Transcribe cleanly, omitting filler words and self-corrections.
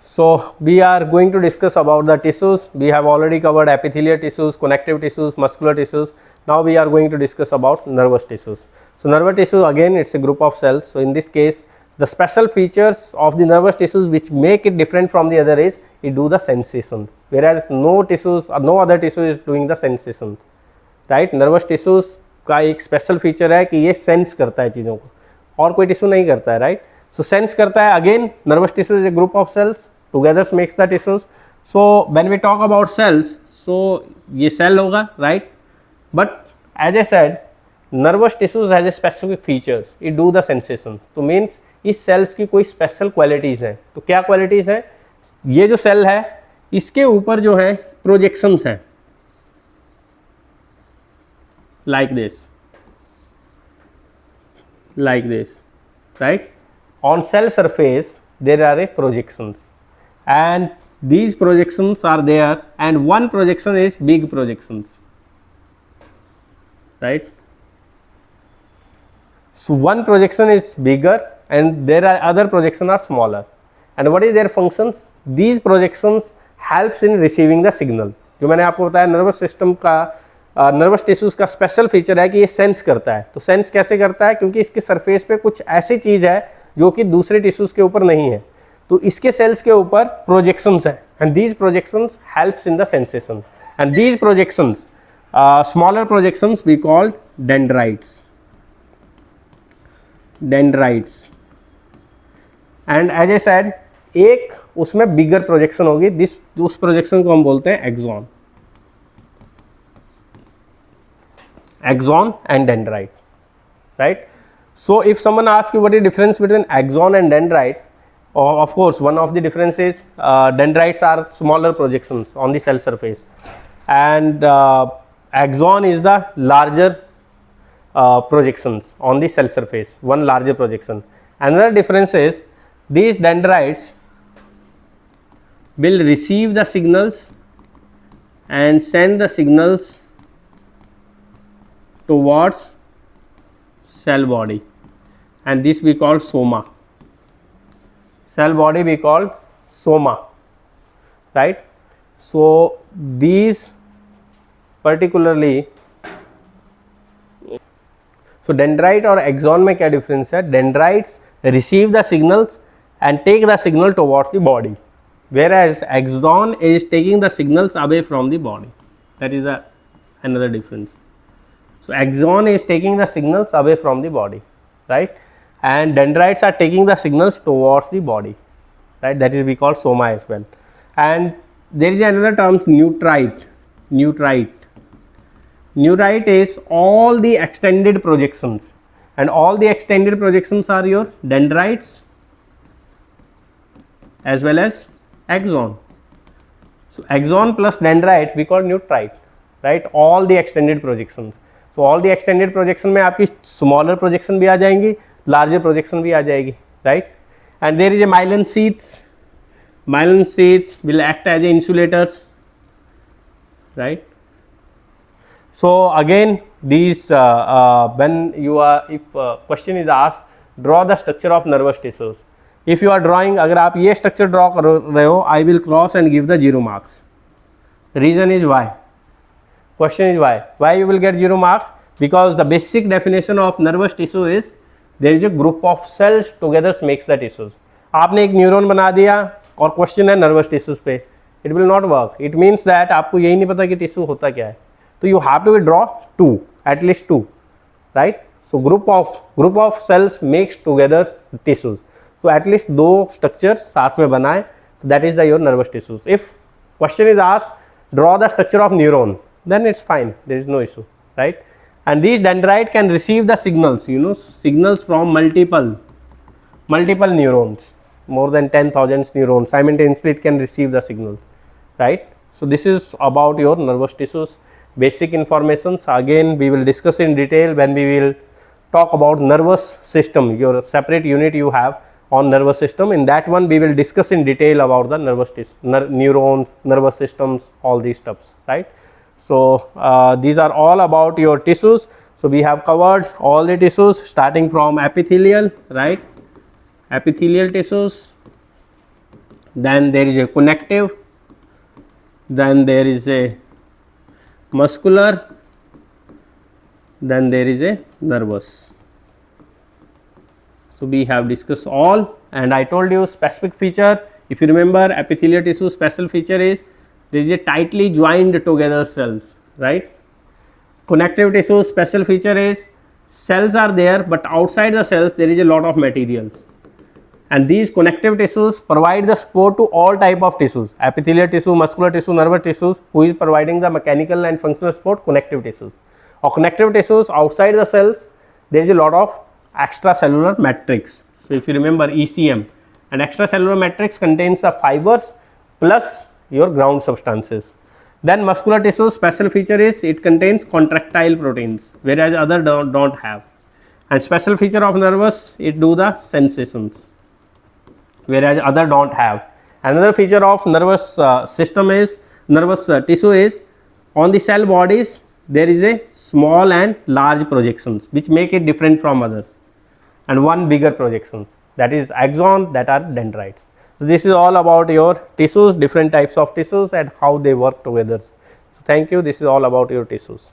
So we are going to discuss about the tissues. We have already covered epithelial tissues, connective tissues, muscular tissues. Now we are going to discuss about nervous tissues. So nervous tissue, again, it's a group of cells. So in this case, the special features of the nervous tissues which make it different from the other is it do the sensation, whereas no tissues or no other tissue is doing the sensations, right? Nervous tissues का एक special feature है कि ये sense करता है चीज़ों को, और कोई टिश्यू नहीं करता है, राइट? सो सेंस करता है. Again nervous tissue is a group of cells, together makes the tissues. So when we talk about cells, so ये सेल होगा, right? But as A said, nervous tissues has a specific features, it do the sensation. तो means इस cells की कोई special qualities हैं. तो क्या qualities हैं? ये जो सेल है इसके ऊपर जो है प्रोजेक्शंस हैं, like this, right? On cell surface there are a projections, and these projections are there, and one projection is big projections, right? So one projection is bigger and there are other projections are smaller, and what is their functions? These projections helps in receiving the signal. जो मैंने आपको बताया nervous system का, nervous tissues का special feature है कि ये sense करता है. तो सेंस कैसे करता है? क्योंकि इसके सरफेस पे कुछ ऐसी चीज है जो कि दूसरे टिश्यूज के ऊपर नहीं है. तो इसके सेल्स के ऊपर प्रोजेक्शंस हैं, and these projections helps in the sensation, and these projections, smaller projections we called dendrites. And as A said, एक उसमें बिगर प्रोजेक्शन होगी, उस प्रोजेक्शन को हम बोलते हैं axon. Axon and dendrite, right? So if someone asks you what is the difference between axon and dendrite, of course one of the differences, dendrites are smaller projections on the cell surface, and axon is the larger projections on the cell surface, one larger projection. Another difference is these dendrites will receive the signals and send the signals towards cell body, and this we call soma. Cell body we call soma, right? So these particularly, so dendrite और axon में क्या difference है? Dendrites receive the signals and take the signal towards the body, whereas axon is taking the signals away from the body. That is another difference. So axon is taking the signals away from the body, right? And dendrites are taking the signals towards the body, right? That is we call soma as well. And there is another term, neutrite. Neutrite is all the extended projections, and all the extended projections are your dendrites as well as axon. So axon plus dendrite we call neutrite, right? All the extended projections. So all the extended projection में आपकी smaller projection भी आ जाएंगी, larger projection भी आ जाएगी, right? And there is a myelin sheath. Myelin sheath will act as a insulators, right? So again these when you are, if question is asked, draw the structure of nervous tissues. If you are drawing, अगर आप ये structure draw कर रहे हो, I will cross and give the 0 marks. Reason is why? Question is why you will get 0 marks? Because the basic definition of nervous tissue is there is a group of cells together makes the tissues. आपने एक neuron बना दिया और question है nervous tissues पे, it will not work. It means that आपको यही नहीं पता कि टिश्यू होता क्या है. तो you have to draw two, at least two, right? So group of cells makes together tissues. तो एटलीस्ट 2 स्ट्रक्चर्स साथ में बनाए, तो that is the your nervous tissues. If question is asked draw the structure of neuron, then it's fine, there is no issue, right? And these dendrite can receive the signals, signals from multiple neurons, more than 10,000 neurons simultaneously it can receive the signals, right? So this is about your nervous tissues basic informations. Again we will discuss in detail when we will talk about nervous system, your separate unit you have on nervous system. In that one we will discuss in detail about the nervous neurons, nervous systems, all these stuffs, right? So these are all about your tissues. So we have covered all the tissues starting from epithelial, right? Epithelial tissues, then there is a connective, then there is a muscular, then there is a nervous. So we have discussed all, and I told you specific feature. If you remember, epithelial tissue special feature is there is a tightly joined together cells, right? Connective tissue special feature is cells are there, but outside the cells there is a lot of materials, and these connective tissues provide the support to all type of tissues, epithelial tissue, muscular tissue, nervous tissues. Who is providing the mechanical and functional support? Connective tissues. Or connective tissues outside the cells, there is a lot of extracellular matrix. So if you remember ECM, an extracellular matrix contains the fibers plus your ground substances. Then muscular tissue special feature is it contains contractile proteins, whereas other don't have. And special feature of nervous, it do the sensations, whereas other don't have. Another feature of nervous system is nervous tissue is on the cell bodies there is a small and large projections which make it different from others, and one bigger projections, that is axon, that are dendrites. So this is all about your tissues, different types of tissues and how they work together. So thank you. This is all about your tissues.